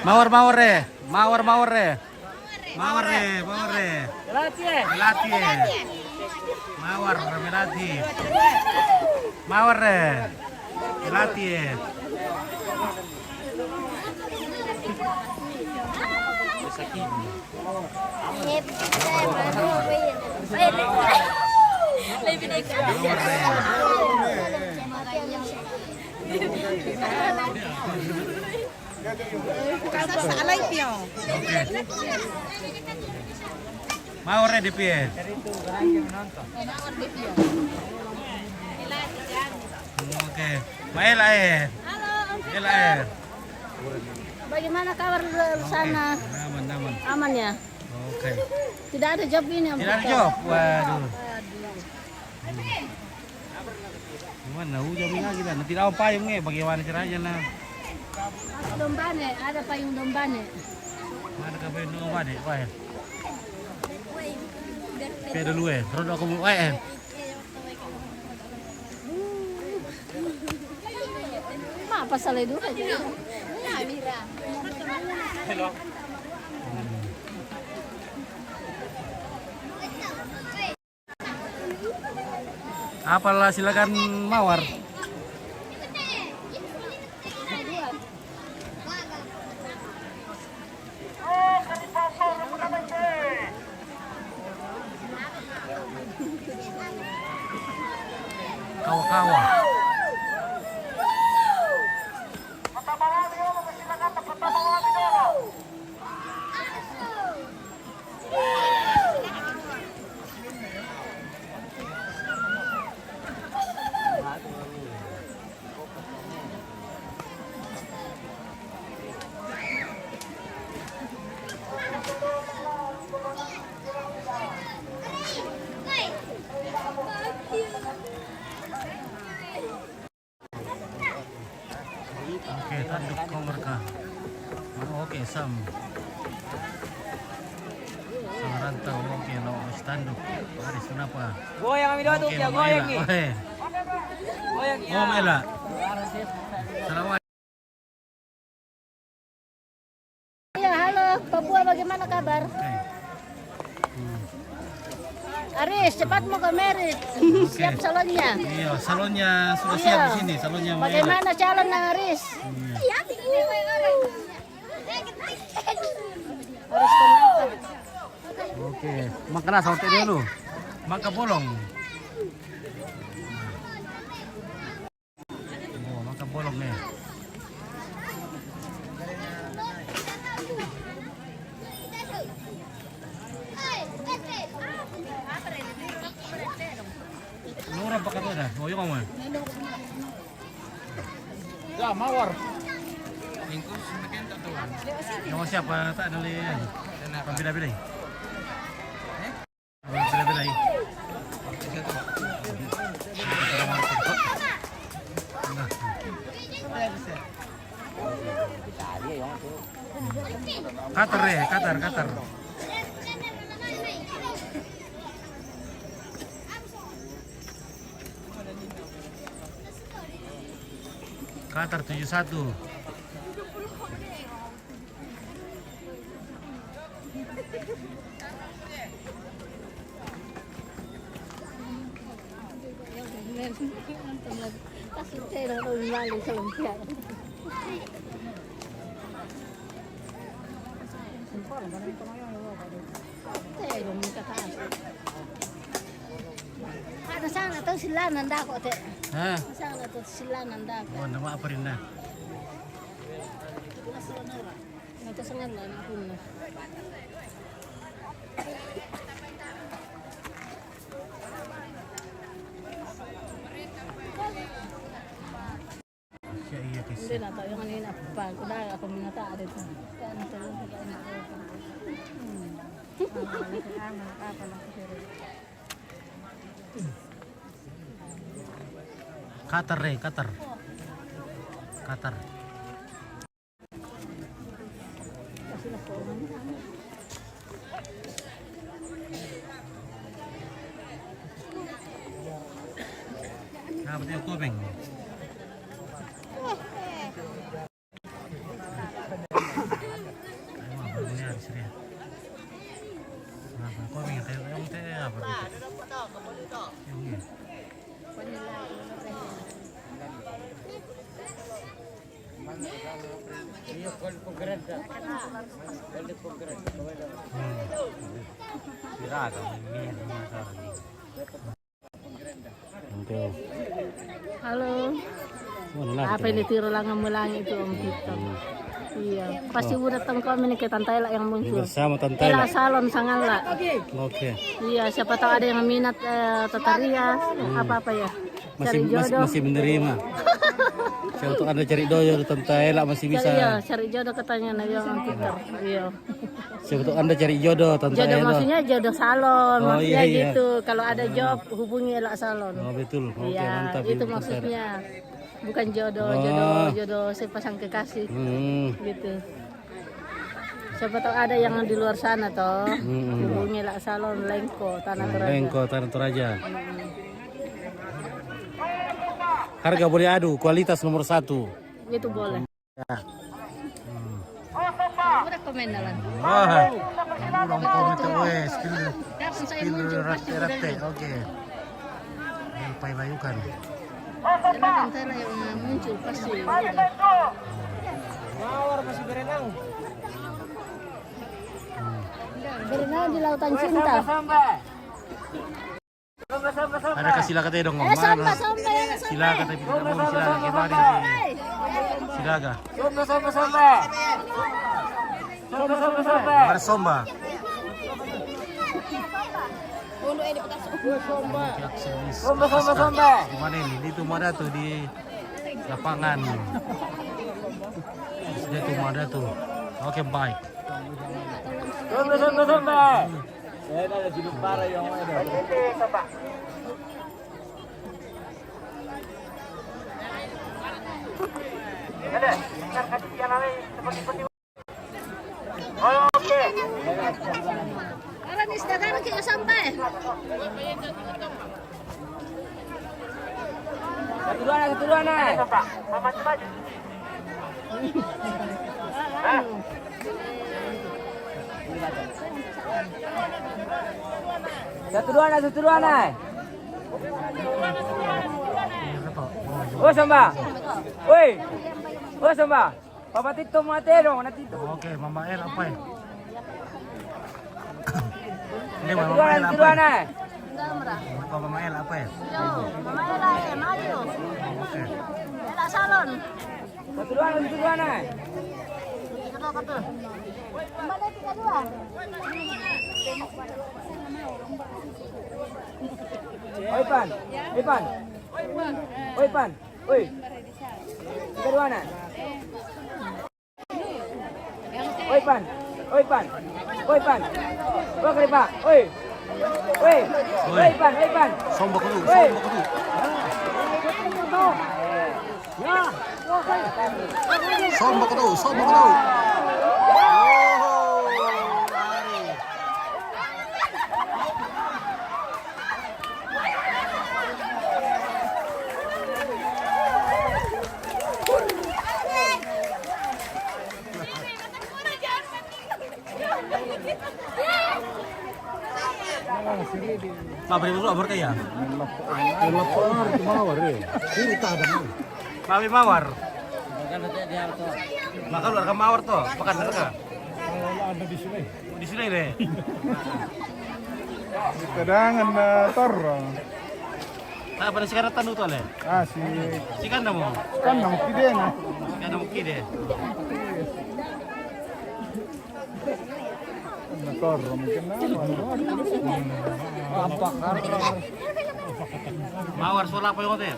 Mawar mawar re. Mawar mawar re. Mawar re, mawar re. Melati. Mawar melati. Mawar re. Melati. Mawar di pie. Oke. Mael air. Halo. Air. Bagaimana kabar di sana? Aman. Aman ya? Oke. Tidak ada job ini? Tidak ada job. Waduh. Gimana? Hujan lagi kan? Tidak ada payung bagaimana caranya nah? Dombane, ada payung dombane. Mana ka payung dombane? Wah. Pede dulu terus aku mau Apa salah itu? Apalah silakan mawar. Kawa-kawa. Oke, tanduk kau mereka. Oke, sam rantau. Oke, no tanduk. Haris kenapa? Goyang kami dua tuh, ya goyang nih. Goyang ya. Mela. Assalamualaikum. Ya, halo, Papua bagaimana kabar? Aris, cepat mau ke merit. Siap salonnya. Iya, salonnya sudah siap di sini. Salonnya bagaimana calon Aris? Iya. Aris kenapa? Oke, makan nasi dulu. Makan bolong. Oh, makan bolong nih. Murah pakai tuh dah. Oh, yuk kamu. Ya, mawar. Ingkus semakin tak tahu. Nama siapa? Tak ada lagi. Bila-bila. Bila-bila. Katar. Katar 71. Ada sana tuh silanan dah kok teh. Hah? Sana tuh silanan dah. Oh, nama apa Rinda? Itu sangat lah aku. Iya, kisah. Hindi na tayo kanina pa. Kuda ako minata dito. Kaya tayo Katar. Apa dia topeng? Kau ingin tahu yang teh apa gitu? Ini. Siraga ini Oke. Halo. Mana Apa ini tiru langang itu Om Tito? Iya, pasti udah datang kami nih ke Tante Ela yang muncul. bersama Tante Ela Ela. Salon Sangala. Oke. Iya, siapa tahu ada yang minat tata rias, apa-apa ya. Cari jodoh. Masih menerima. Saya untuk Anda cari jodoh Tante Ela masih bisa. Iya, cari jodoh katanya nih yang Twitter. Iya. Siapa tahu Anda cari jodoh Tante Jodoh Ela. maksudnya jodoh salon, Oh, maksudnya iya, iya. gitu. Kalau ada job hubungi Ela Salon. Oh betul. Oke, Iya, mantap. itu Ibu Tante Ela. maksudnya. Bukan jodoh, jodoh sepasang kekasih. Gitu. Siapa tahu ada yang di luar sana toh. Hubungi Ela Salon Lengko Tanah Toraja. Lengko Tanah Toraja. Harga boleh adu, kualitas nomor 1. Itu boleh. Ya. Udah komen dalam. Wah, kurang komen tuh, wes. Kapan saya Skill muncul pasti udah rate, lihat. oke. Pai layukan. Karena Tante Ela yang muncul pasti udah. Mawar masih berenang. Berenang di lautan cinta. Ada kasila katanya dong, Om. Samba. Sila katanya pindah mau sila gimana ini? Silaga. Somba. Ada somba. Somba. Di mana ini? Di Tumada tuh di lapangan. Di Tumada tuh. Oke, baik. Somba. Ya, ada di para yang ada. Oke. Karena di sekarang kita sampai. Satu dua naik. Satu dua naik. Oh Samba. Woi. Oh Samba. Papa Tito Matero, Natito. Oke, Mama El apa ya? Ini Satu Mama El apa dua ya? naik. Mama El apa ya? Mama Ela ya maju. Oke. Ela Salon. Satu dua naik. Betul. Kembali 32. Oi Pan. Oi Pan. Oi. 32 naik. Oi Pan. Oi Kripa. Oi. Oi Pan. Sombok dulu, Woi. sombok dulu. Sombok dulu, sombok dulu. Mabri dulu abor kaya. Mabri mawar. Makan luar mawar tuh, makan mereka. Ada di sini. Di sini deh. Cadangan na torro. Nah, pada sekarang tanu tuh le. Ah, si Sikan na mo. kan nang kide na. Sikan na mo kide. Na torro mungkin na. Apa Mawar sola apa yung kote?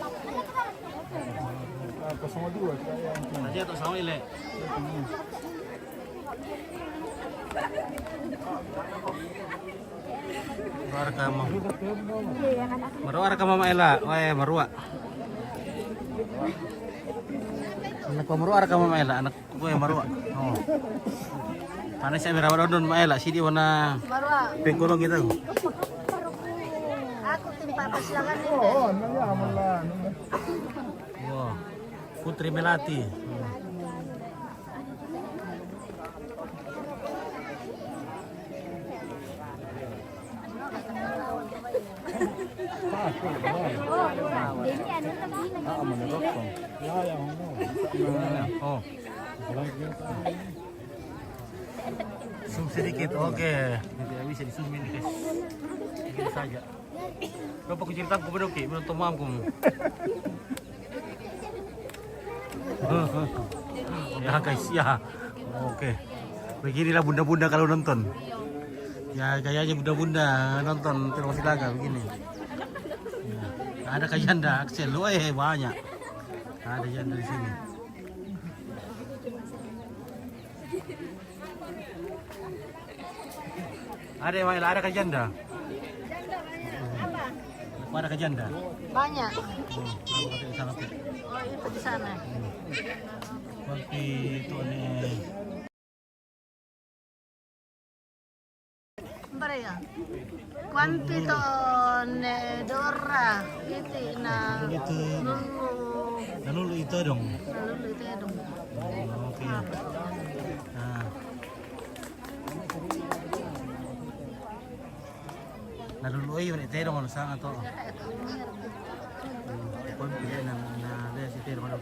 Apa sama dua kaya. Tadi atau sama ile. Marua mo. Marua ka Mama Ela. Oy, marua. Anak ko marua ka Mama Ela, anak ko ay marua. Oh. Paano siya merawat doon Mama Ela? Sidi wana Marwa. pengkulong gitu. Aku tim papas langan ini. Oh, nayaman lang. Wow. Putri Melati. Oh. Zoom sedikit, oke. Tidak bisa di zoom ini guys. Sedikit saja. Berapa aku cerita aku bedoki, menonton mampu. Ya guys, ya. Oke. Beginilah bunda-bunda kalau nonton. Ya kayaknya bunda-bunda nonton film Silaga begini. Ya. Ada kayak janda Axel, banyak. Ada janda di sini. Ada yang ada kayak janda. Ada kayak janda. Banyak. Di sana. Oh, itu di sana. Seperti itu nih. Mbak ya. Quantito ne dora itu na Itu. Lalu itu dong. lalu itu ya dong. Oke. Nah. Lalu itu nih terong ano sang ato. Kon pilih na deh si terong ano.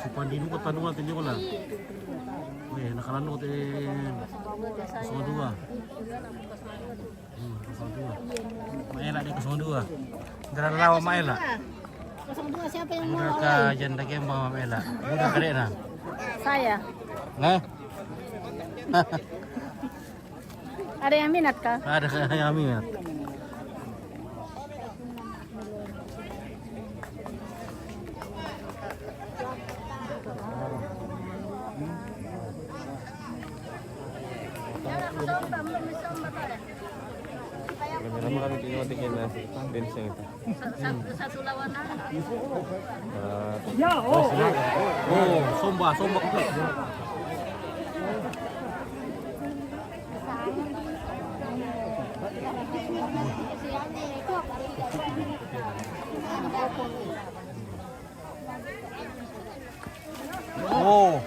Si Pandino ko tanong natin yung wala. Weh, nakalano ko kosong dua. Kosong dua. Maela di kosong dua. Gara lawa Maela. 02 siapa yang mau Mura oleh? ka janda kayo mga Maela. Mura ka rin na. Saya. Nah, Ada yang minat kah? ada kami ya. Lama kami tingin na bench yang itu. Satu lawanan. Oh, somba ko. Oh.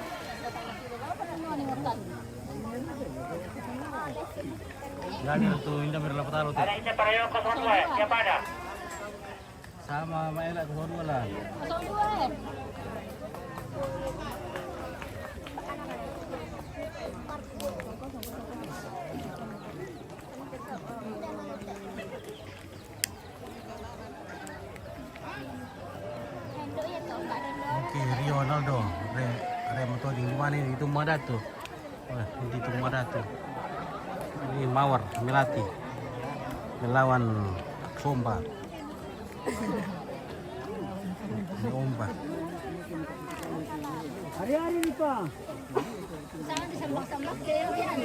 Jadi itu indah merela patalo teh. Ada para yang 02, siapa ada? Sama Maela ke dua lah. 02 Oke, Rio Ronaldo. Remoto di mana ini? Itu Madatu. Wah, itu Madatu. Ini Mawar Melati melawan Somba. Ini Omba. Hari-hari nih Pak. Jangan disambak-sambak kayak yan.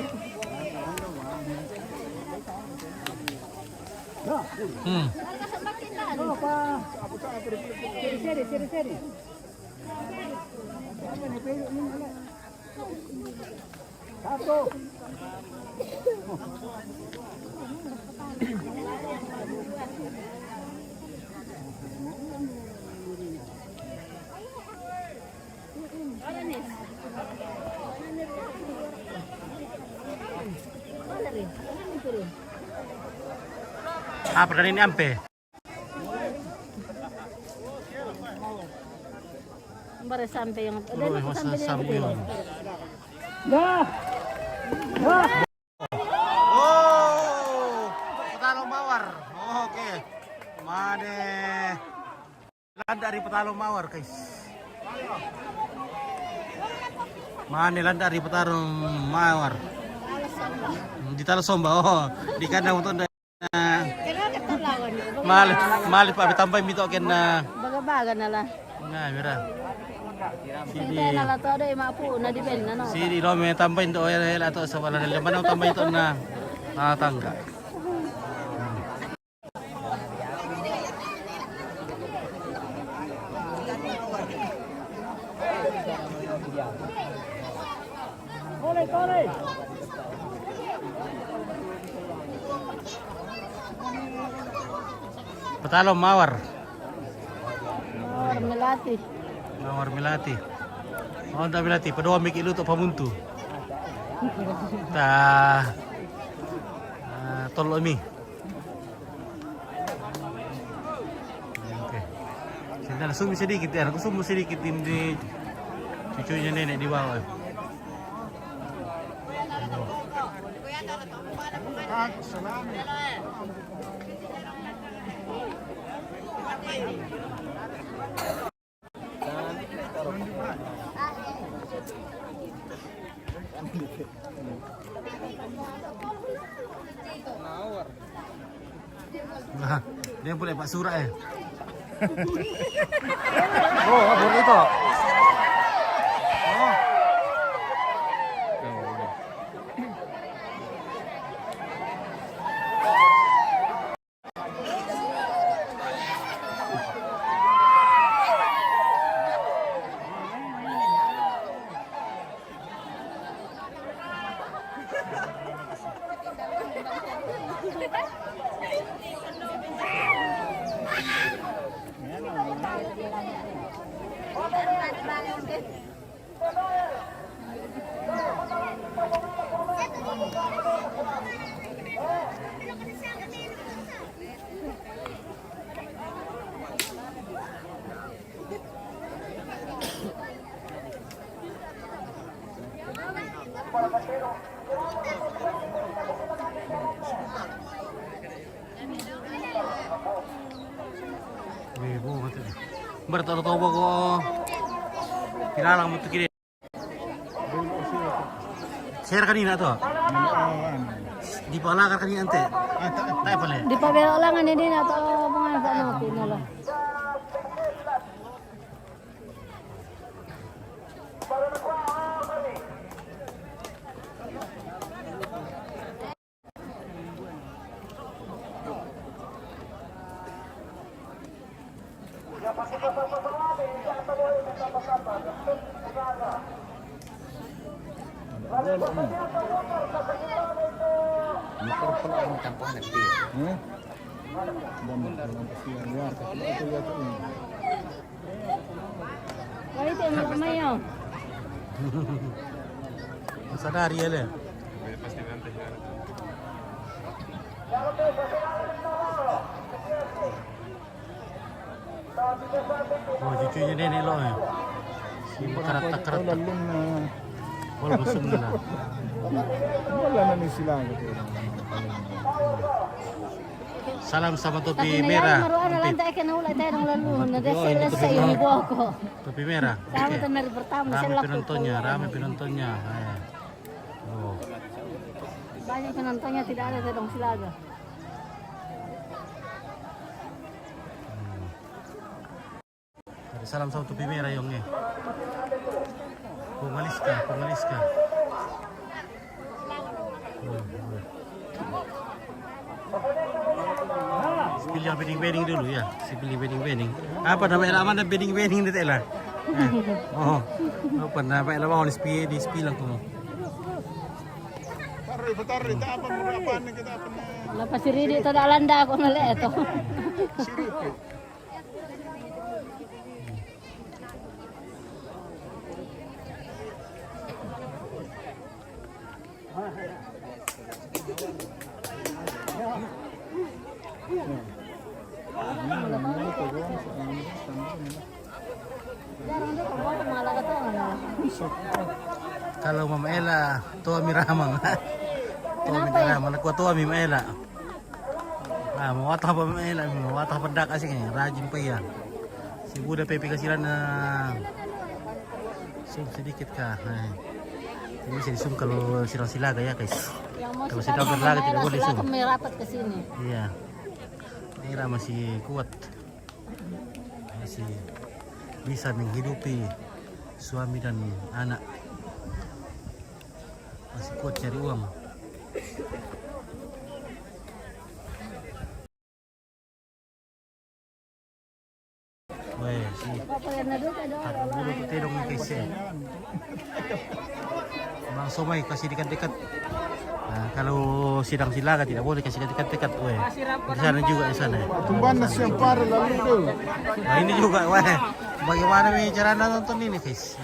Mereka sambakin kan? Pak. Seri. Satu. Apa kan ini ampe? Baru sampai yang Udah masa sambil. Dah. Oh, Petalo Mawar. Oke. Mane. Landa dari Petalo Mawar, guys. Mane landa dari Petalo Mawar. Di Talo Somba. Oh, di kandang untuk Kenapa lawan? Malih Pak ditambah mito kena. Baga-baga na lah. Nah, mira. Hindi na lang to ay mapu na di ben na no. Sidi lo may tambahin to oil ato sa wala nila manang tambahin to na tangga. Kole. Petalo Mawar. Melati. Mawar Melati. Oh, tak berarti pada orang mikir lu untuk pamuntu. Tolong mi. Oke. Kita langsung sedikit ya, langsung sedikit ini cucunya nenek di bawah. Nah, dia boleh Pak Surat ya. Oh, boleh itu. Oh. Ibu betul. Bertahu-tahu kok. Tilalang betul kiri. Share kanina to. Di pala ka kanina ante. Tak pala. Di pabelok lang ini na to mga ano pinala. Ay, ito yung mayo. Sadari ya. Oh, cucunya nenek lo ya. Si kerat-kerat. Wala busog na lang. Wala na ni sila. Salam sama topi merah. Maruan lang tayo kinahulay tayo ng lalo. Nadesela sa ibo ako. Topi merah. Sama tayo meri pertama. Rame penontonnya. Oh. Banyak penontonnya, tidak ada tedong silaga. Salam sama topi merah yongnya. Pungaliska. Pilih yang bedding dulu ya. Pilih bedding. Apa nama lama bedding di tela? Oh, apa nama lama di spill aku. Tarik, apa mura apaan kita apa? Lepas si Ridi itu landa ako nali ito. Kalau Mama Ella, tua miramang. Nakuha tua Mama Ella. Mawatah pa Mama Ella, mawatah pa dak kasi kanya, rajin pa yan. Si Buda Pepe kasi lang na zoom sedikit ka. Ini bisa di zoom kalau silang gaya guys. Kalau sedang berlaga tidak boleh zoom. May rapat ke sini. Iya. Ira masih kuat. Masih bisa menghidupi suami dan anak. Masih kuat cari uang. Weh, si bulu ketedong ni guys ya. Bang Somai kasih dekat-dekat. Nah, kalau sidang silaga tidak boleh kasih dekat-dekat. Weh, di sana juga di sana. Tumban na siyang para lalu itu. Nah, ini juga, weh. Bagaimana cara nonton ini guys?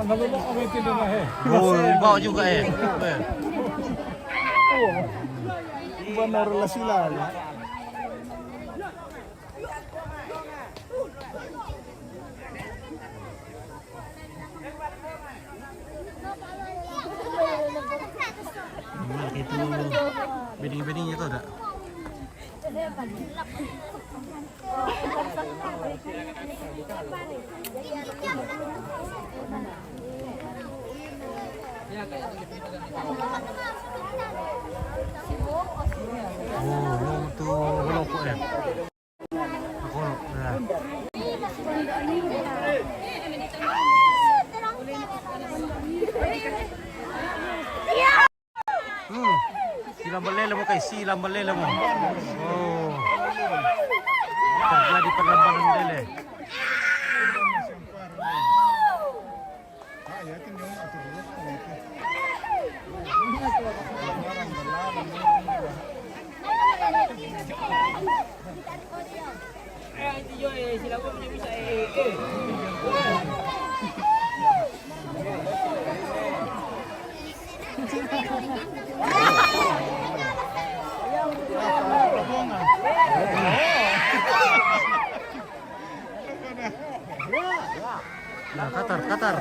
malulok ako yung tinunga eh. Oh, bawa juga eh. Iba na rola sila. Itu bening-beningnya tuh ada. Oh, itu belum kok ya. Aku ya. Silang belela mo kay silang belela mo. Oh. Terjadi perlambanan lele. Nah, Qatar.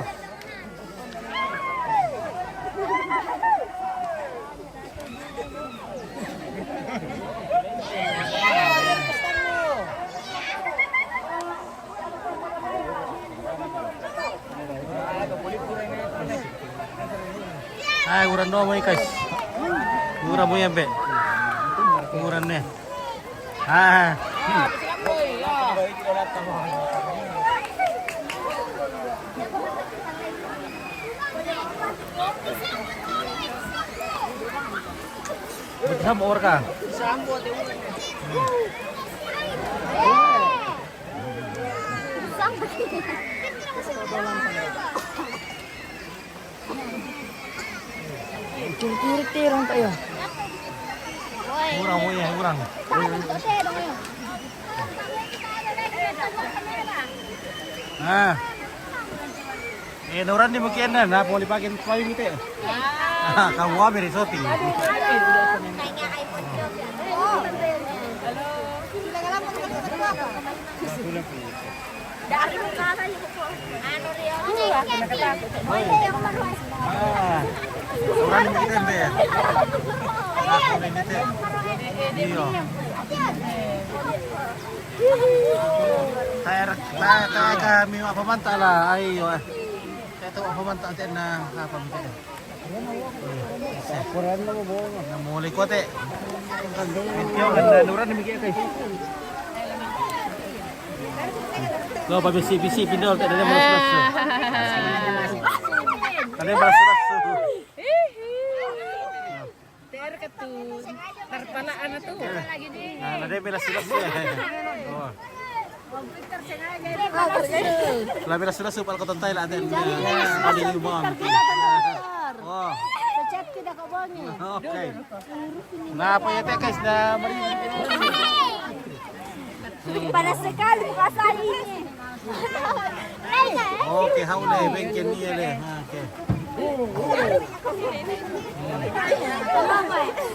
Ay, uran doang mo guys. Murah mo yan, be. Uran nih. Ah. Bersama orang kah? Tirong tayo. Murah mo yan, murang. Ah. Nuran di mungkin na mau dipakai payung gitu ya. Kamu kami risoti. Dari mana ibu po? Ano riyo? Nuran di kita ente ya. Aku ini teh. Iyo. Kaya kami apa manta lah, ayo. Kaya tahu apa manta atin na apa manta. Kuran na mo buong. Namuli ko te. Ito ganda nuran ni Miguel guys. Lo pa bisi pindol te dali malas. Dali malas. Ter ketun. Terpalaan na to. Nah, dali malas ya. Oh. Lah malas supal ko tontay la atin. Dali lumam. Oh. Chat tidak kau bangi. Oke. Nah, apa ya teh guys, dah mari. Panas sekali muka saya ini. Oke, haule bengkel ni le. Oke.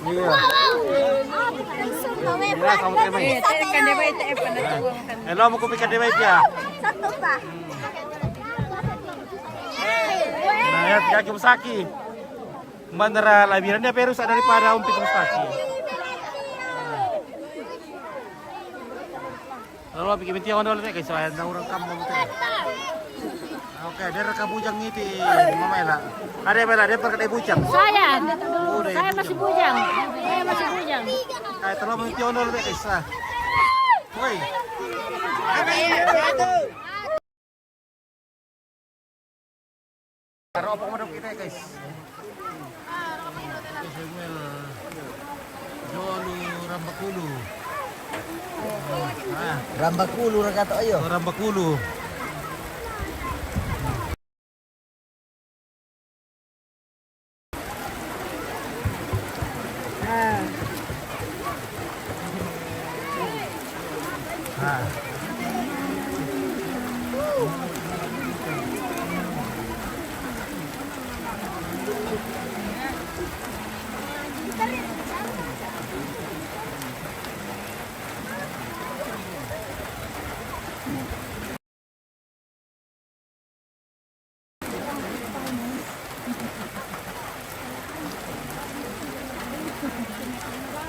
Iya. Ya, kamu terima. Kan dia baik tak apa nak tuang kan. Hello, mau kopi kan dewe ya. Satu pak. Nah, ya kaki Musaki. Bandara labiran dia perusak daripada umpit Musaki. Lalu bikin binti orang dulu guys, saya ada orang kampung tu. Oke, dia rekam bujang itu, Mama Ella. Ada Ella, dia pergi bujang. Saya Udah, saya masih bujang. Saya masih bujang. Kayak terlalu binti orang dulu guys. Woi. Karo apa modal kita guys? Jolu Rambakulu. Rambakulu ra kato ayo. Rambakulu.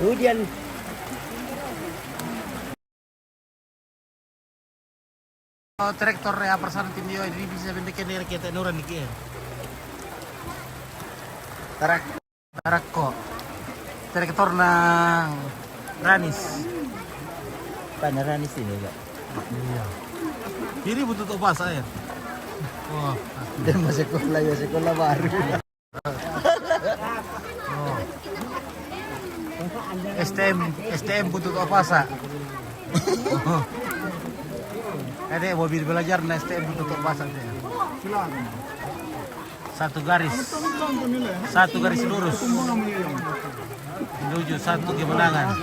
Hujan. Traktor ya persan tim dia ini bisa bendekin dari kita nuran nih. Tarak kok. Traktor nang Ranis. Panaranis ini enggak. Iya. Ini butuh apa saya? Wah, Dia masih sekolah baru. oh. STM butuh apa sa? Ada mobil belajar na STM butuh apa sa? Satu garis lurus menuju satu kemenangan.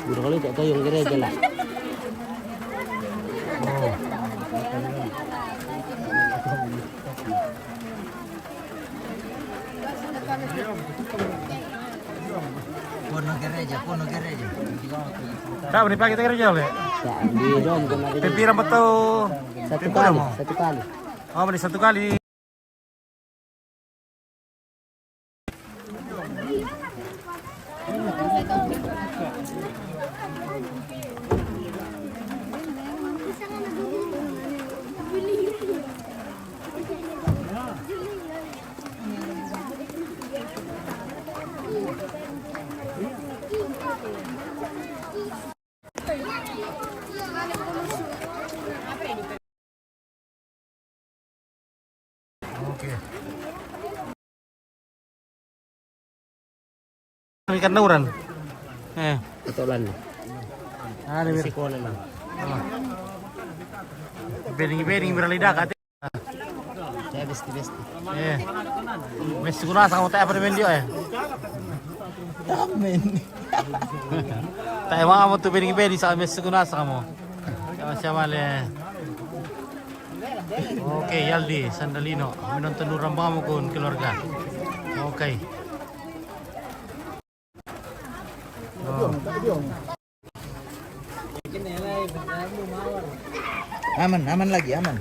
Udah kali tak tahu yang gereja lah. Oh. Pono gereja. Kau ni pagi kita kerja oleh. Ya, di dom kena di Pimpiran betul. satu kali. Oh, beli satu kali. Oke. Ikan nauran. Betulan. Ada bir. Sekolah lah. Bening berlidah kate. Saya besti. Mesti guna sama tak apa dengan dia ya. Amin. Tak emang kamu tuh bening sama mesti guna sama. Sama le. Oke, Yaldi Sandalino menonton Rambamu kun keluarga. Oke. Oh. Aman lagi, aman.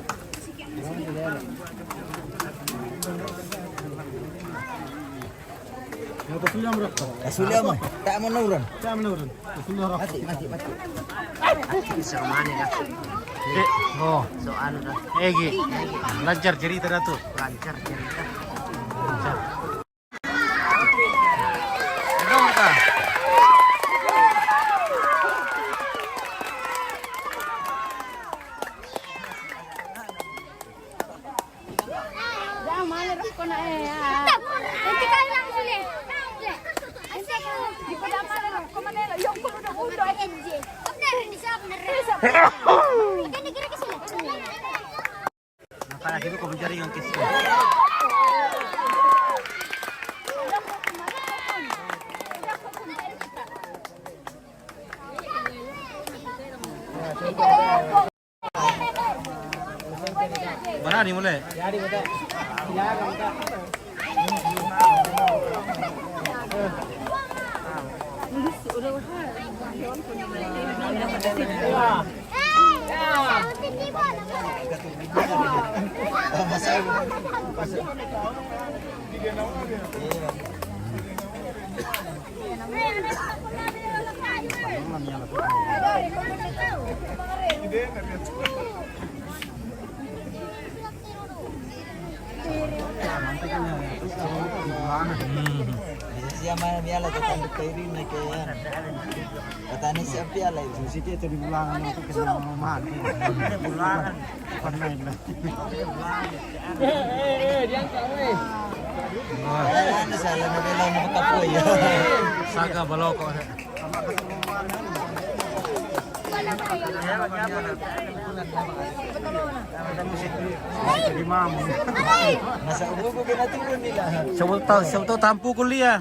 Kasulia mo. Tak menurun. Mati. Bisa mana dah? Oh, So ano dah? Egi. Lancar cerita dah tuh. Lancar cerita. Lancar. Dong ka. Nakala kita kau mencari yang kisah. Mana ni mulai? Siapa miala tetanduk kairi na kaya. Katani siya piala itu. Siti itu di bulangan itu kena mahal. Bulangan. Pernah itu. Ano sala na bela mo kapoy. Saga baloko. Masa ubo ko ginatulon nila. Siya tahu tampu kuliah.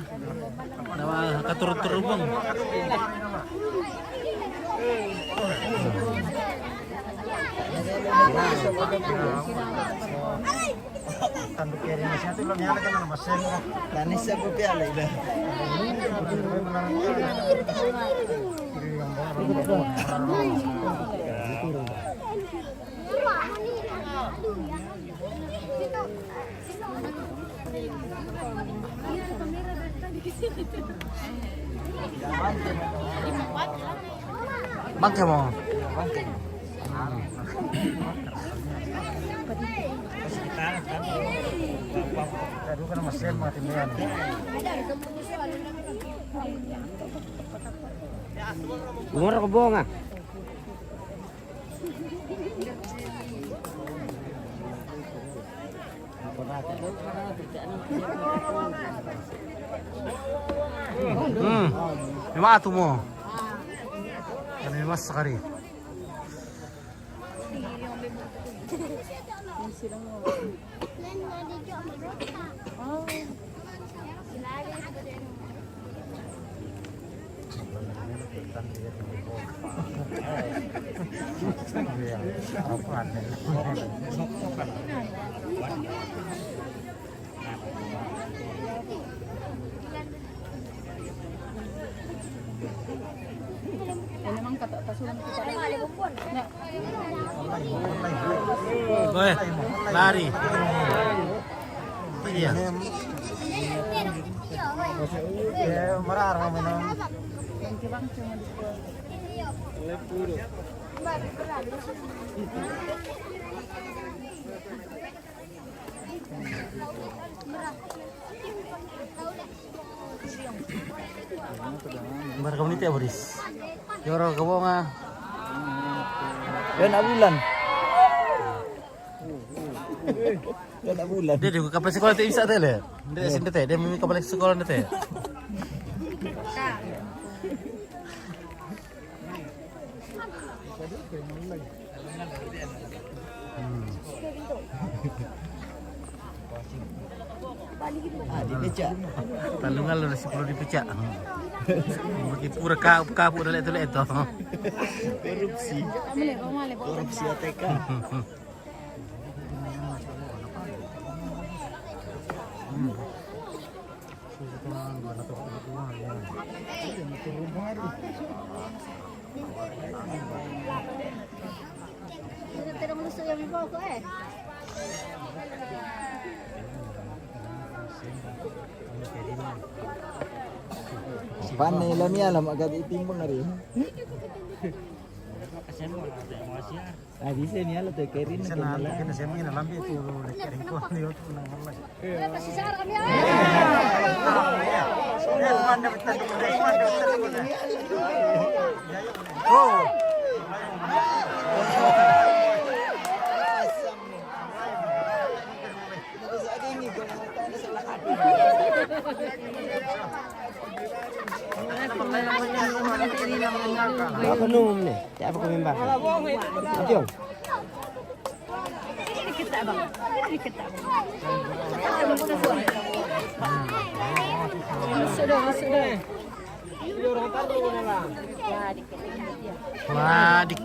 Nama katurun-turun bang. Tanduk kiri ni siya tu lang niya kan nama sen. Tanis sa piala ila. Bangke mo. Tadu kan nama sen mati niyan. Mura ko bunga. Lima atu mo. Ano yung mas sakari? Boy, lari. Iya. Marar kami nang. Barang ini tiap beris. Yoro kebonga. Yan abulan. Yan abulan. Dia juga kapal sekolah tu bisa teh le. Dia sini teh, dia mimi kapal sekolah teh. Ah, di beca. Talungan lu nasi perlu dipecah. Bagi pura kapu dah tu itu. Korupsi. Korupsi ATK. Tidak menusuk yang di bawah kok Panay lang alam agad itimbang na rin. Ah, di sini ala to Kerin na Sana kanila. kena saya mungkin lambi tu lekering ko ni tu nang Allah. Pasti sar kami ya. Mana betul betul. Oh. Apa num nih? Siapa kau membak? Betul. Wadik.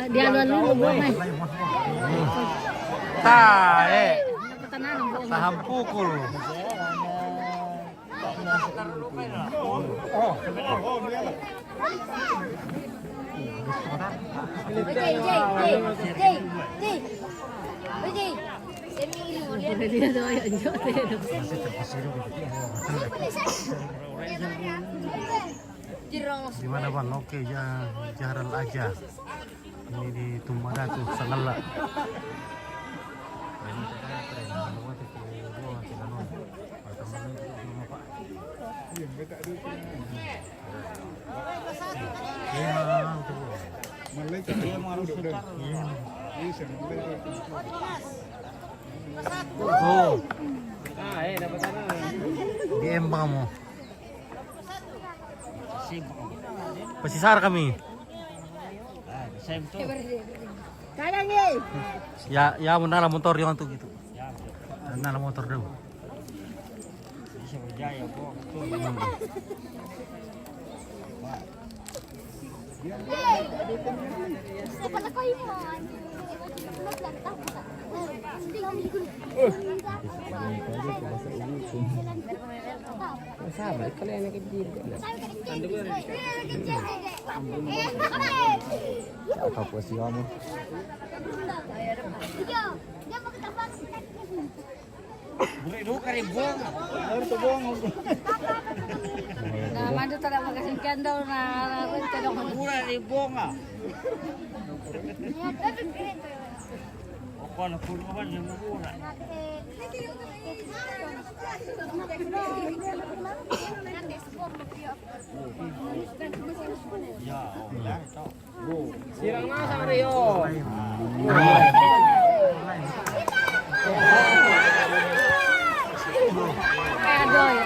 Dia dulu buang nih. Tae. Tenan buang. Saham pukul. Dia doyan jodoh. Di mana bang? Oke ya, jalan aja. Ini di Tumbadatu, Sangala. Oh, DM ba mo? Pasisar kami. Kaya ngi. Ya mo na lang motor yung tuh gitu. Na lang motor daw. Bisa berjaya po. Siapa nak kau iman? Sabar, kalian yang kecil. Apa sih kamu? Beli dulu karibong. Harus tebong. Nah, mandu tak makasihkan daw na tidak Murah ribong ah. Oke, nak pun kan yang murah. Ya, oh, Sirang na sa Rio. adoy.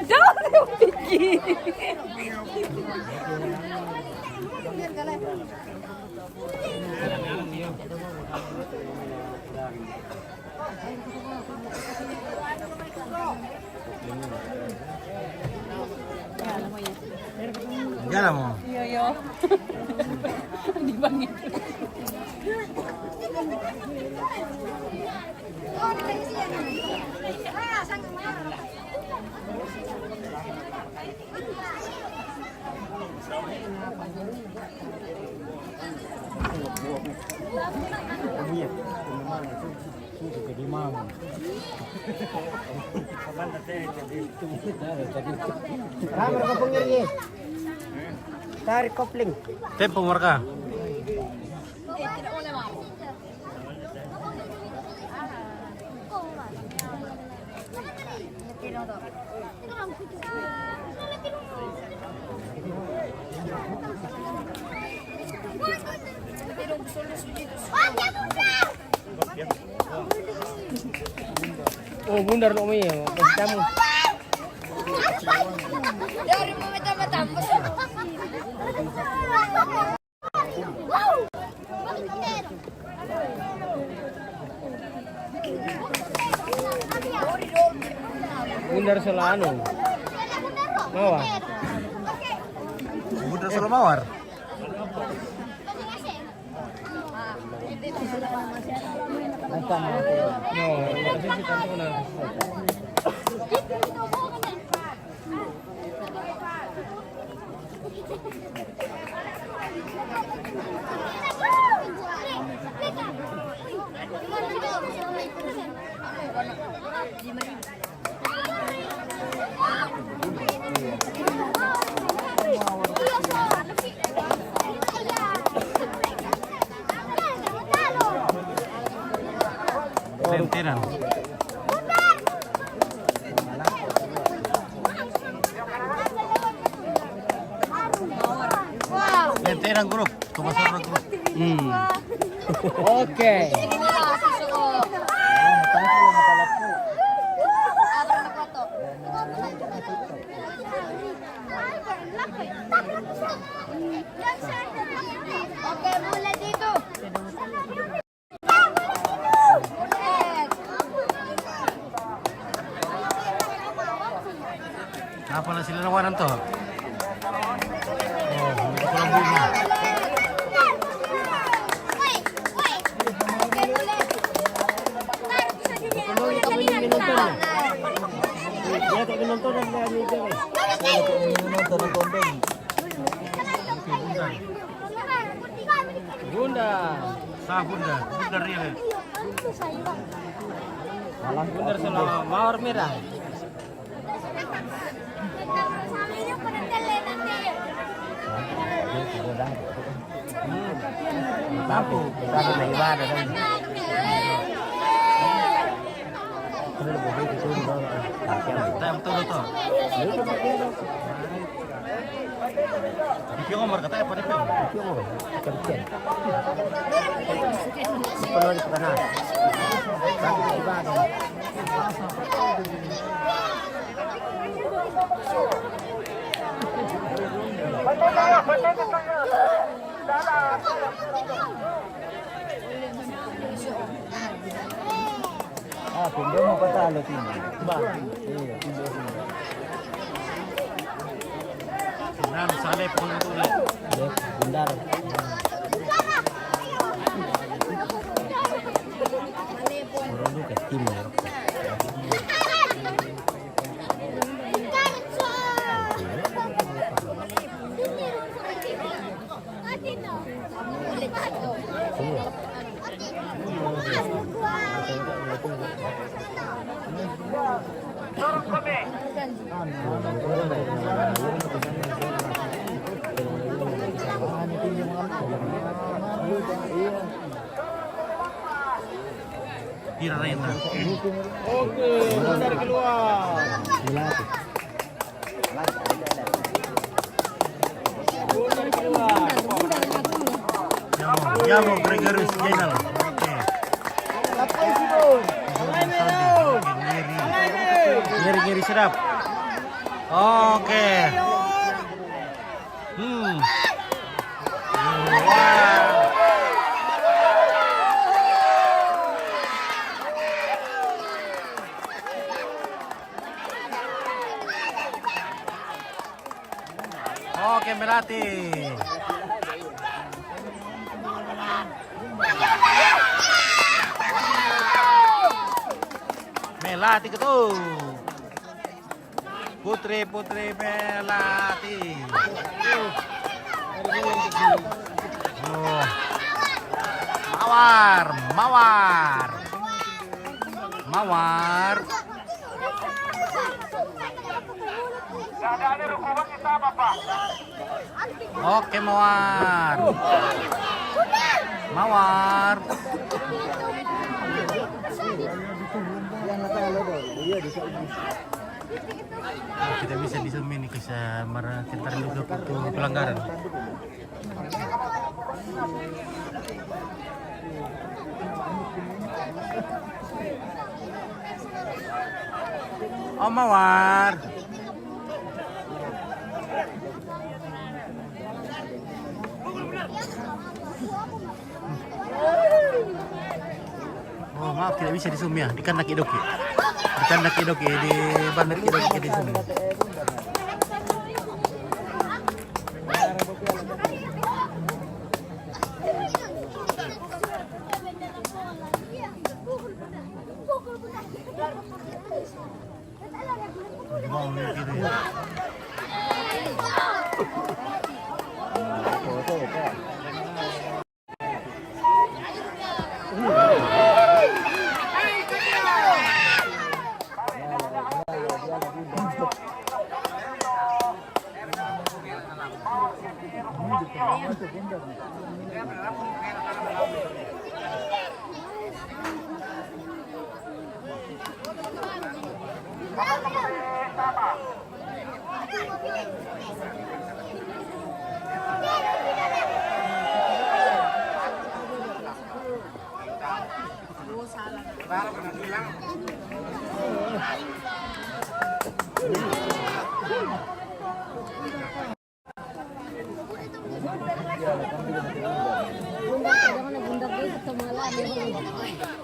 Jangan pikir. Jalan mo. Yo yo. Di bangit. iya. Memang itu jadi mau. Kapan jadi itu jadi. Ramai ke pinggirnya. Tarik kopling. Tempo mereka. Oh, bundar lo mi, kamu. Dari mata-mata. Bundar selano. Mau? Bundar Solomawar. Lenteran. Lenteran grup, Tumasar grup. Oke. Oke, mulai dito. Apa na sila nawanan to? Oh, hindi ko lang bunga. Bundar. Sa bunda, bunda real. Bundar selama mawar merah. Lampu, Kita na ibadah dan. tayo betul to. Di Ngomor katanya apa nih? Perlu di tengah. Satu di belakang. Ah, Pindo mau patalo Pindo. Ba? Iya, Pindo sini. Nah, misalnya pun itu ulit. Bentar. Orang lu ke tim ya. Tira renta. Oke, dari keluar. Llamo Gregorius Jenal. Oke. Ngiri sedap. Oke. Oke, Melati. Melati itu. Putri Melati. Oh. Mawar. Oke, Mawar. Kita bisa disumi nih kisah marah kita juga untuk pelanggaran. Oh, Mawar. Oh, maaf tidak bisa disumi ya, di kandang Kidoki. Di bandar Kidoki di sini.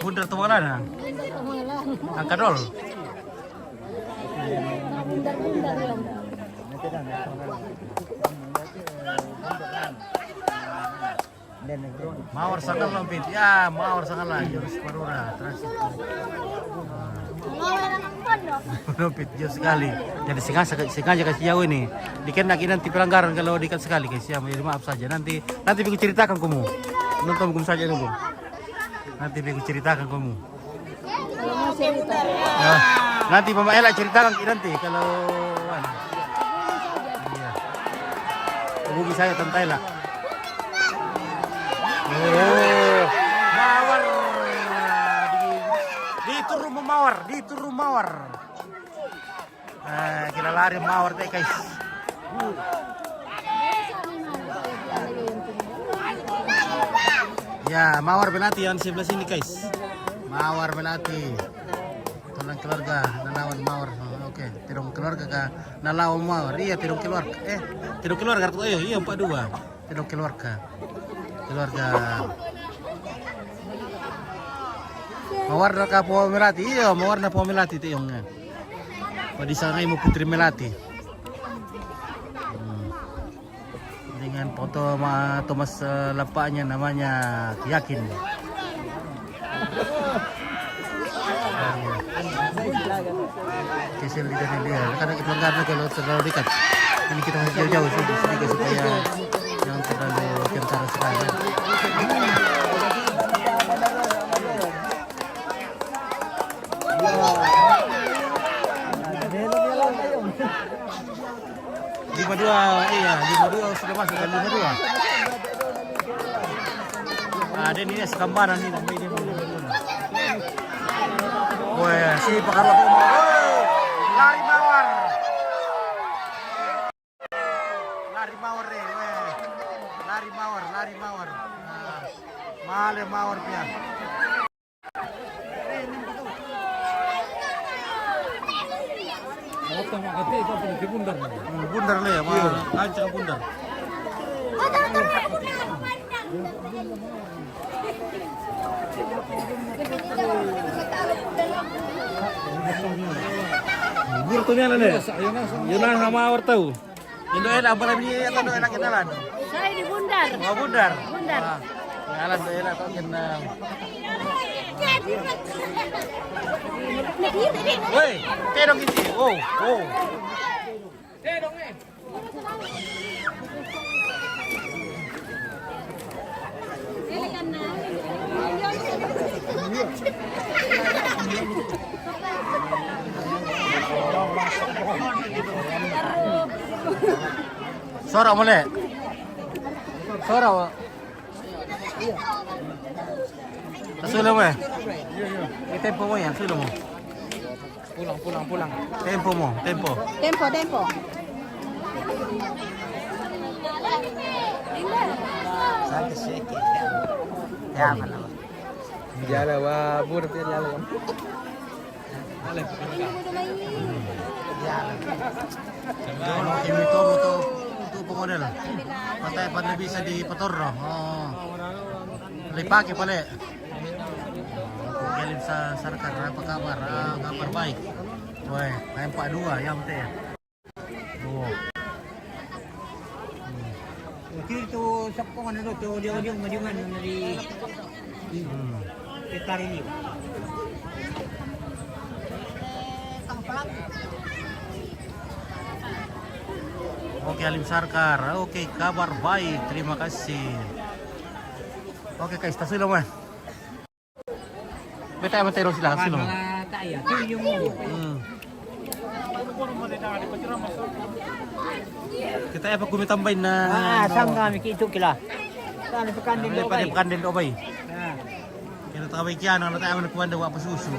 Bundar Temalan ya? Angkadol. Mawar sangat lompit. Ya, mawar sangat lah. Jurus Parura, transit. Lompit jauh sekali. Jadi sengaja kasih jauh ini. Dikenakin nanti pelanggaran kalau dekat sekali guys ya. Maaf saja. Nanti aku ceritakan kamu. Nonton hukum saja nunggu. Nanti aku ceritakan kamu. Ya, nanti Mama Ella ceritakan nanti kalau iya. Hubungi saya Tante Ella. Oh, mawar. Di turun mawar. Kita lari mawar teh guys. Ya, Mawar Melati yang sebelah sini guys. Mawar Melati. Tulang keluarga Nanawan Mawar. Oke, tirong keluarga ka Nalawan Mawar. Iya, tirong keluarga. Tirong keluarga tuh. Iya, 42. Tirong keluarga. Keluarga Mawar na ka po Melati. Iya, Mawar na po Melati itu yung. Pwede sa ngayon mo Putri Melati. Dengan foto Thomas lapaknya namanya Yakin. Kesel di dalam dia. Karena kita enggak kalau terlalu dekat. Ini kita harus jauh-jauh sedikit supaya jangan terlalu kentara sekali. Lima dua, iya 52 sudah masuk kan 52. Ada ini sekambaran nih namanya ini. Wah, si pakarwa tuh lari mawar. Lari mawar deh, weh. Lari mawar. Nah, mahal mawar dia. Bundar le ya, kancang bundar. Bur tuh nyala le. Yuna sama awar tahu. Indo enak apa lagi atau do enak kenalan? Saya di Bundar. Oh bundar. Bundar. Kenalan do enak kok kenal. Woi, tedong ini. Oh. Sorak mulai. Sorak. Sudah mo. Tempo mo yan, sudah mo. Pulang. Tempo mo. Tempo. Sampai sedikit. Ya, mana? Jala wa bur pir jala. Kimi to pemodel. Patay pa na bisa di Patorro. Oh. Lipaki pala. Galing sa sarkar apa kabar? Kabar baik. Woi, main Pak 2 yang teh. Oh. Kiri tu siapa mana tu dia majungan dari Tekar ini. Oke Alim Sarkar, oke kabar baik, terima kasih. Oke guys, tas dulu mah. Beta yang terus silakan dulu. Tak ya, tu yang mau. Kita apa kumi tambahin na? Sang kami itu kila. Tani pekan din do Pada bay. pekan din obay. Kita tambah kian, ano tayo nakuha daw apa susu.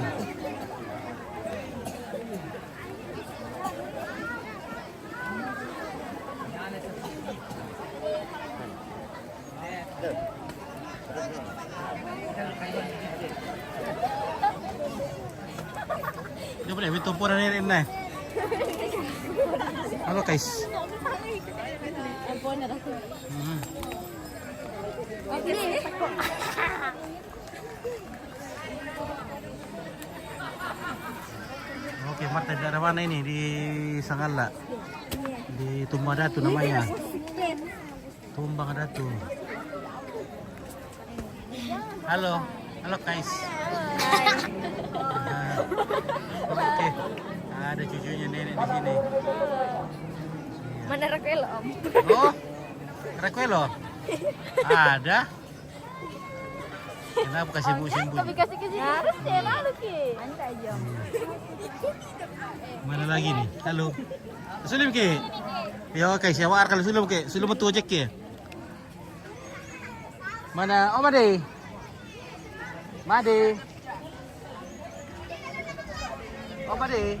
Dia boleh minta pura ni na. Halo guys. Oke, Marta daerah mana ini di Sangala? Di Tumbadatu namanya. Tumbadatu. Halo guys. Oke, ada cucunya nenek di sini. Mana Raquel om? Oh, Raquelo? Ada. Kenapa kasih sibuk-sibuk? Tapi kasih ke sini. Harus ya lalu ki. Anda aja. Mana lagi nih? Halo. Sulim ke? Ya oke, siapa kalau sulim ke? Sulim betul aja ke? Mana? Oh Made. Oh Made.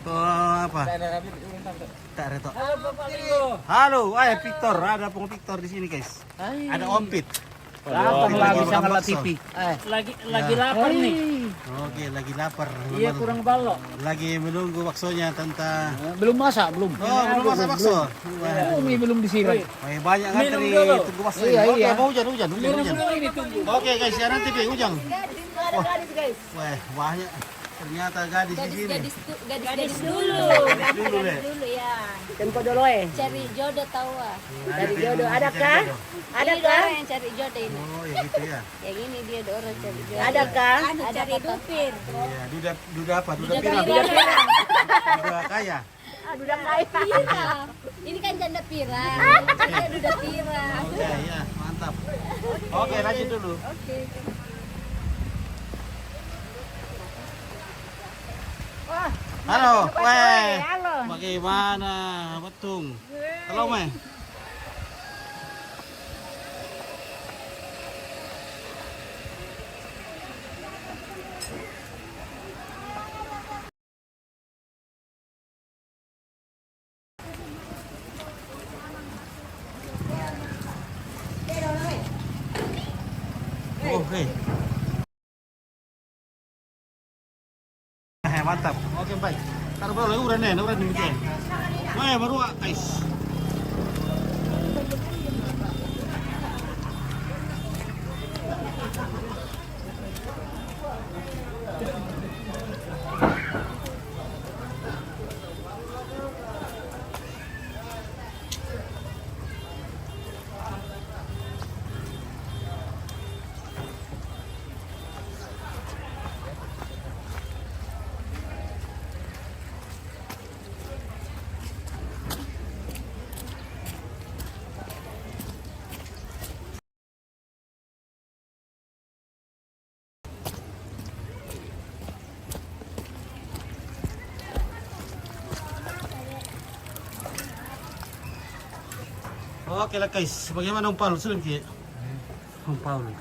To apa? Tak ada toh. Halo, Victor, ada pun Victor di sini guys. Ada Ompit. Lapar lagi makan sama bakso. TV. Lagi lapar nih. Oke, lagi lapar. Iya kurang balok. Lagi menunggu baksonya tante. Belum masak, belum. Oh, belum masak bakso. Wah, Mie belum disiram. banyak ngantri dulu. tunggu bakso. Iya, Oke, iya. mau hujan. Ini tunggu. Oke guys, ya nanti Pi, hujan. Wah, banyak. Ternyata gadis di sini. Gadis dulu. Dulu deh. Dulu ya. Tempo dulu Cari jodoh tahu ah. Dari jodoh, adakah? Ada orang yang cari jodoh ini. Oh, ya gitu ya. Yang ini dia ada orang cari jodoh. Adakah? Ada cari dupir. Iya, duda apa? Duda pirang. Duda kaya. Duda kaya. Pirang. Ini kan janda pirang. Dia duda pirang. Oke, ya, mantap. Oke, lanjut dulu. Oke. Halo, weh. Halo. Bagaimana, Betung? Halo, Meh. Oke. Mantap. Oke, baik. Taruh bawah lagi uran nih, bikin. Wah, baru guys. Oke lah guys, bagaimana umpal sulit ya? Umpal